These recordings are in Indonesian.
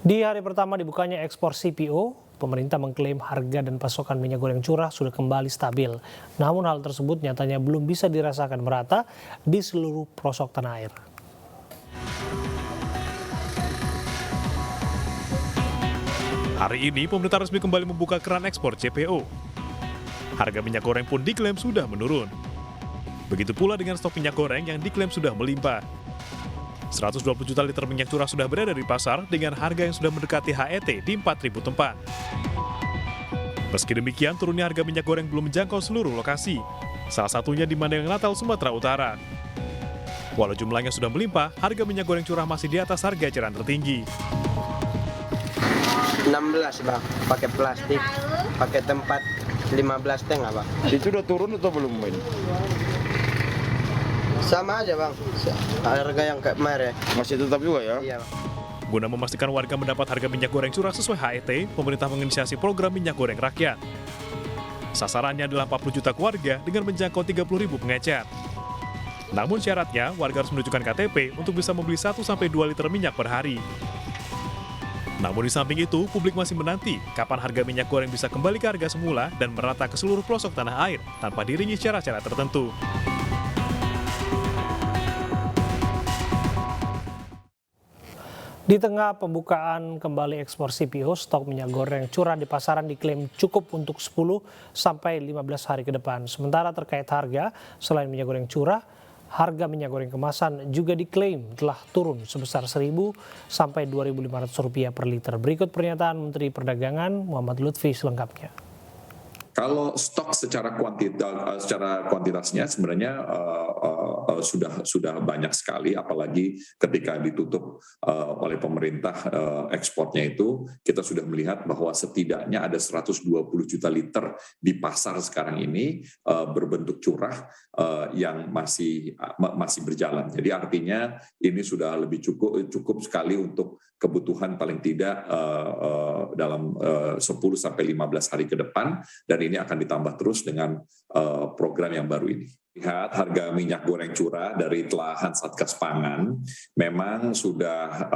Di hari pertama dibukanya ekspor CPO, pemerintah mengklaim harga dan pasokan minyak goreng curah sudah kembali stabil. Namun hal tersebut nyatanya belum bisa dirasakan merata di seluruh pelosok tanah air. Hari ini, pemerintah resmi kembali membuka keran ekspor CPO. Harga minyak goreng pun diklaim sudah menurun. Begitu pula dengan stok minyak goreng yang diklaim sudah melimpah. 120 juta liter minyak curah sudah berada di pasar dengan harga yang sudah mendekati HET di 4.000 tempat. Meski demikian, turunnya harga minyak goreng belum menjangkau seluruh lokasi. Salah satunya di Mandailing Natal, Sumatera Utara. Walau jumlahnya sudah melimpah, harga minyak goreng curah masih di atas harga eceran tertinggi. 16 bang, pakai plastik, pakai tempat 15 tengah bang. Itu udah turun atau belum ini? Sama aja bang, harga yang kayak kemarin. Masih tetap juga ya? Iya bang. Guna memastikan warga mendapat harga minyak goreng curah sesuai HET, pemerintah menginisiasi program minyak goreng rakyat. Sasarannya adalah 40 juta keluarga dengan menjangkau 30.000 pengecer. Namun syaratnya, warga harus menunjukkan KTP untuk bisa membeli 1-2 liter minyak per hari. Namun di samping itu, publik masih menanti kapan harga minyak goreng bisa kembali ke harga semula dan merata ke seluruh pelosok tanah air tanpa diiringi syarat-syarat tertentu. Di tengah pembukaan kembali ekspor CPO, stok minyak goreng curah di pasaran diklaim cukup untuk 10-15 hari ke depan. Sementara terkait harga, selain minyak goreng curah, harga minyak goreng kemasan juga diklaim telah turun sebesar Rp1.000 sampai Rp2.500 per liter. Berikut pernyataan Menteri Perdagangan Muhammad Lutfi selengkapnya. Kalau stok secara kuantitasnya sebenarnya sudah banyak sekali, apalagi ketika ditutup oleh pemerintah ekspornya itu, kita sudah melihat bahwa setidaknya ada 120 juta liter di pasar sekarang ini berbentuk curah yang masih berjalan. Jadi artinya ini sudah lebih cukup sekali untuk kebutuhan paling tidak dalam 10-15 hari ke depan, dan ini akan ditambah terus dengan program yang baru ini. Lihat harga minyak goreng curah dari telahan Satgas Pangan memang sudah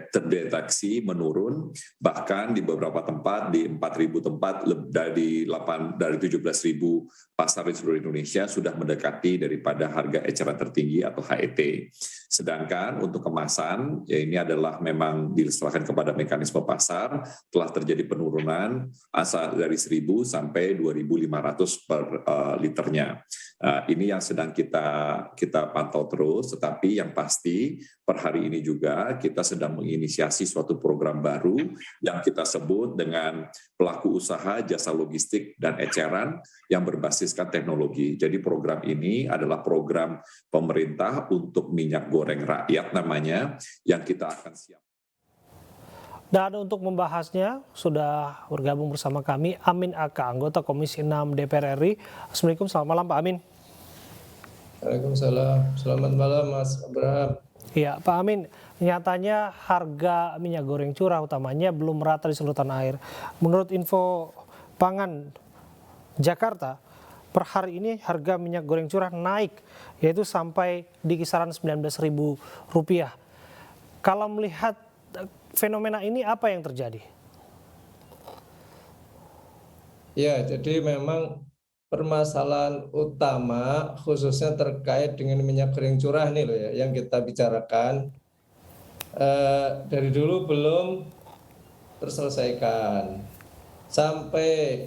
terdeteksi menurun, bahkan di beberapa tempat, di 4.000 tempat, dari 17.000 pasar di seluruh Indonesia sudah mendekati daripada harga eceran tertinggi atau HET. Sedangkan untuk kemasan, ya ini adalah memang diserahkan kepada mekanisme pasar, telah terjadi penurunan asal dari 1.000 sampai 2.500 per liternya. Ini yang sedang kita pantau terus, tetapi yang pasti per hari ini juga kita sedang menginisiasi suatu program baru yang kita sebut dengan pelaku usaha jasa logistik dan eceran yang berbasiskan teknologi. Jadi program ini adalah program pemerintah untuk minyak goreng rakyat namanya, yang kita akan siap. Dan untuk membahasnya sudah bergabung bersama kami Amin Aka, anggota Komisi 6 DPR RI. Assalamualaikum, selamat malam Pak Amin. Waalaikumsalam, selamat malam Mas Abraham. Ya Pak Amin, nyatanya harga minyak goreng curah utamanya belum merata di seluruh tanah air. Menurut info pangan Jakarta, per hari ini harga minyak goreng curah naik, yaitu sampai di kisaran Rp19.000. Kalau melihat fenomena ini apa yang terjadi? Ya, jadi memang permasalahan utama khususnya terkait dengan minyak goreng curah nih loh ya, yang kita bicarakan dari dulu belum terselesaikan. Sampai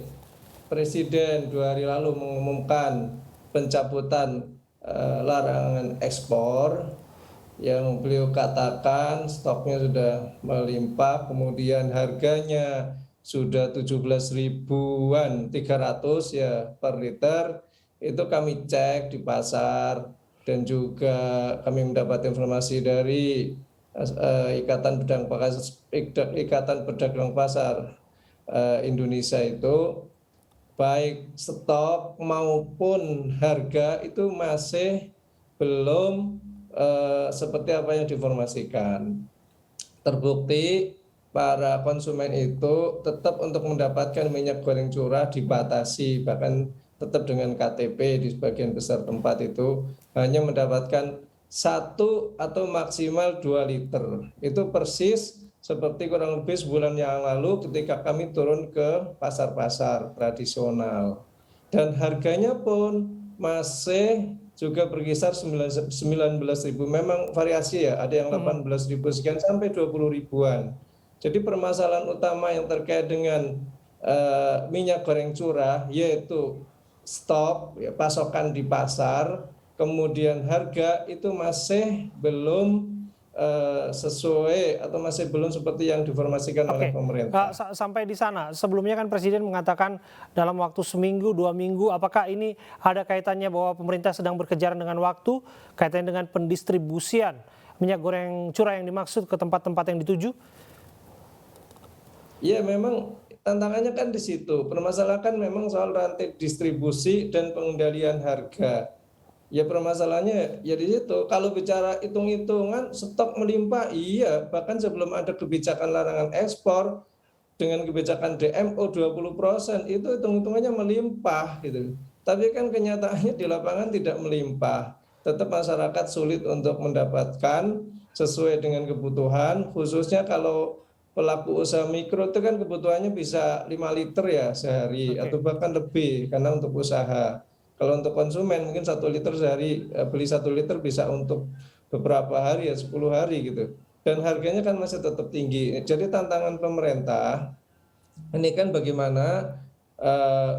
Presiden 2 hari lalu mengumumkan pencabutan larangan ekspor, yang beliau katakan stoknya sudah melimpah, kemudian harganya sudah 17.300 ya per liter. Itu kami cek di pasar, dan juga kami mendapat informasi dari Ikatan Pedagang Pasar Indonesia itu, baik stok maupun harga itu masih belum seperti apa yang diinformasikan. Terbukti para konsumen itu tetap untuk mendapatkan minyak goreng curah dibatasi, bahkan tetap dengan KTP di sebagian besar tempat itu hanya mendapatkan 1 atau maksimal 2 liter. Itu persis seperti kurang lebih sebulan yang lalu ketika kami turun ke pasar-pasar tradisional. Dan harganya pun masih juga berkisar 19.000. Memang variasi ya, ada yang 18.000 sekian sampai 20 ribuan. Jadi permasalahan utama yang terkait dengan minyak goreng curah yaitu stok, ya, pasokan di pasar, kemudian harga itu masih belum sesuai atau masih belum seperti yang diinformasikan oleh pemerintah. Sampai di sana, sebelumnya kan Presiden mengatakan dalam waktu seminggu, 2 minggu, apakah ini ada kaitannya bahwa pemerintah sedang berkejaran dengan waktu, kaitannya dengan pendistribusian minyak goreng curah yang dimaksud ke tempat-tempat yang dituju? Ya memang tantangannya kan di situ, permasalahan memang soal rantai distribusi dan pengendalian harga. Ya permasalahannya ya di situ. Kalau bicara hitung-hitungan stok melimpah, iya, bahkan sebelum ada kebijakan larangan ekspor dengan kebijakan DMO 20% itu hitung-hitungannya melimpah gitu. Tapi kan kenyataannya di lapangan tidak melimpah. Tetap masyarakat sulit untuk mendapatkan sesuai dengan kebutuhan, khususnya kalau pelaku usaha mikro itu kan kebutuhannya bisa 5 liter ya sehari atau bahkan lebih karena untuk usaha. Kalau untuk konsumen mungkin 1 liter sehari, beli 1 liter bisa untuk beberapa hari ya 10 hari gitu. Dan harganya kan masih tetap tinggi. Jadi tantangan pemerintah ini kan bagaimana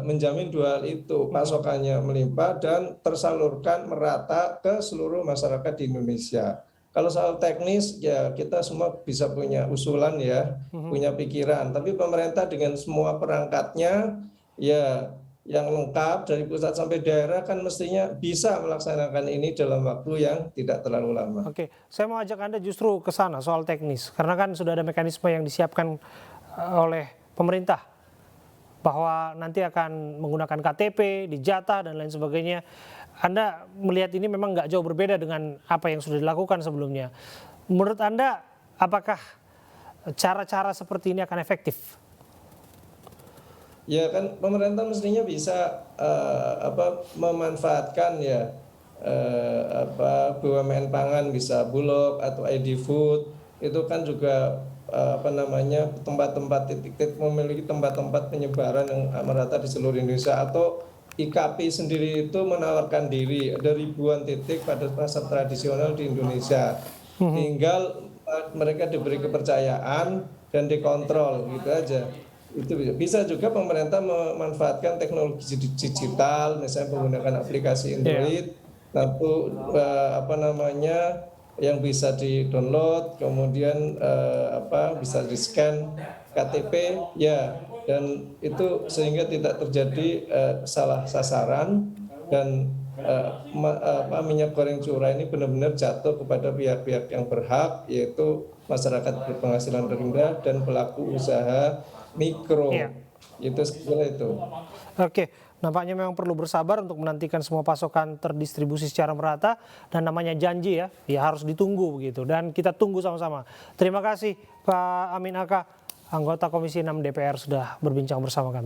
menjamin 2 hal itu, pasokannya melimpah dan tersalurkan merata ke seluruh masyarakat di Indonesia. Kalau soal teknis ya kita semua bisa punya usulan ya, punya pikiran. Tapi pemerintah dengan semua perangkatnya ya yang lengkap dari pusat sampai daerah kan mestinya bisa melaksanakan ini dalam waktu yang tidak terlalu lama. Oke, saya mau ajak Anda justru ke sana soal teknis. Karena kan sudah ada mekanisme yang disiapkan oleh pemerintah bahwa nanti akan menggunakan KTP, dijatah dan lain sebagainya. Anda melihat ini memang nggak jauh berbeda dengan apa yang sudah dilakukan sebelumnya. Menurut Anda, apakah cara-cara seperti ini akan efektif? Ya kan pemerintah mestinya bisa memanfaatkan ya BUMN pangan, bisa Bulog atau ID Food, itu kan juga tempat-tempat titik-titik memiliki tempat-tempat penyebaran yang merata di seluruh Indonesia, atau IKP sendiri itu menawarkan diri ada ribuan titik pada pasar tradisional di Indonesia. Tinggal mereka diberi kepercayaan dan dikontrol gitu aja. Itu bisa juga pemerintah memanfaatkan teknologi digital, misalnya menggunakan aplikasi Android, yang bisa di-download, kemudian bisa di-scan KTP, ya, dan itu sehingga tidak terjadi salah sasaran dan minyak goreng curah ini benar-benar jatuh kepada pihak-pihak yang berhak, yaitu masyarakat berpenghasilan rendah dan pelaku usaha mikro. Itu sebenarnya itu. Oke, nampaknya memang perlu bersabar untuk menantikan semua pasokan terdistribusi secara merata, dan namanya janji ya harus ditunggu begitu, dan kita tunggu sama-sama. Terima kasih Pak Amin Aka, anggota Komisi 6 DPR sudah berbincang bersama kami.